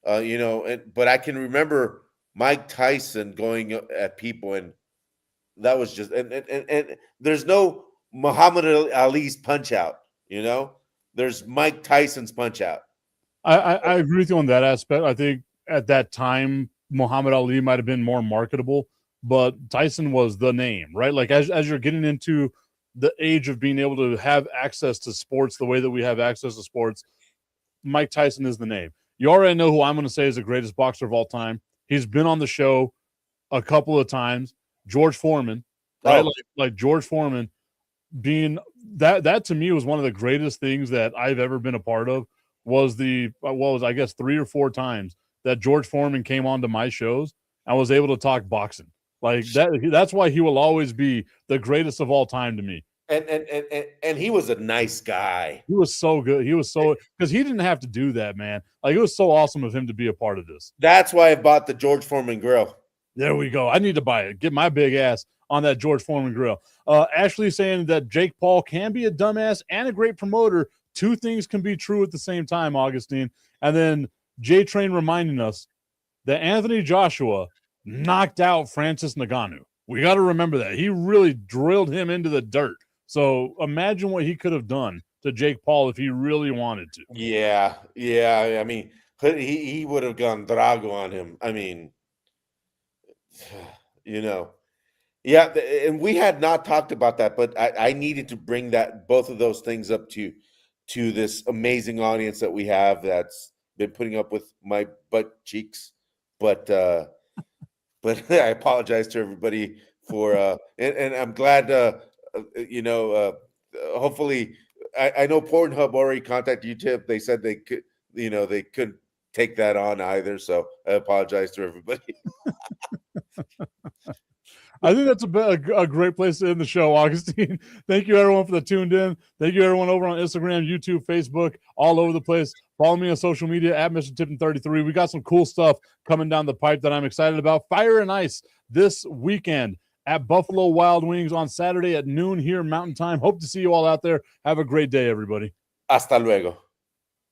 but I can remember Mike Tyson going at people, and that was just and there's no Muhammad Ali's punch out, there's Mike Tyson's punch out. I agree with you on that aspect. I think at that time Muhammad Ali might have been more marketable, but Tyson was the name, right? Like as you're getting into the age of being able to have access to sports the way that we have access to sports, Mike Tyson is the name. You already know who I'm going to say is the greatest boxer of all time. He's been on the show a couple of times. George Foreman, right? Oh. Like George Foreman being that to me was one of the greatest things that I've ever been a part of. Was I guess 3 or 4 times that George Foreman came onto my shows and was able to talk boxing. Like that's why he will always be the greatest of all time to me. And he was a nice guy. He was so good. He was so, because he didn't have to do that, man. Like it was so awesome of him to be a part of this. That's why I bought the George Foreman grill. There we go. I need to buy it. Get my big ass on that George Foreman grill. Ashley saying that Jake Paul can be a dumbass and a great promoter. 2 things can be true at the same time, Augustine. And then J Train reminding us that Anthony Joshua knocked out Francis Ngannou. We got to remember that. He really drilled him into the dirt. So imagine what he could have done to Jake Paul if he really wanted to. Yeah. I mean, he would have gone Drago on him. I mean, yeah. And we had not talked about that, but I needed to bring both of those things up to this amazing audience that we have that's been putting up with my butt cheeks. But I apologize to everybody for and I'm glad. Hopefully, I know Pornhub already contacted you, Tip. They said they could, they couldn't take that on either. So I apologize to everybody. I think that's a great place to end the show, Augustine. Thank you, everyone, for the tuned in. Thank you, everyone, over on Instagram, YouTube, Facebook, all over the place. Follow me on social media at Mr. Tipton33. We got some cool stuff coming down the pipe that I'm excited about. Fire and Ice this weekend at Buffalo Wild Wings on Saturday at noon here Mountain Time. Hope to see you all out there. Have a great day, everybody. Hasta luego.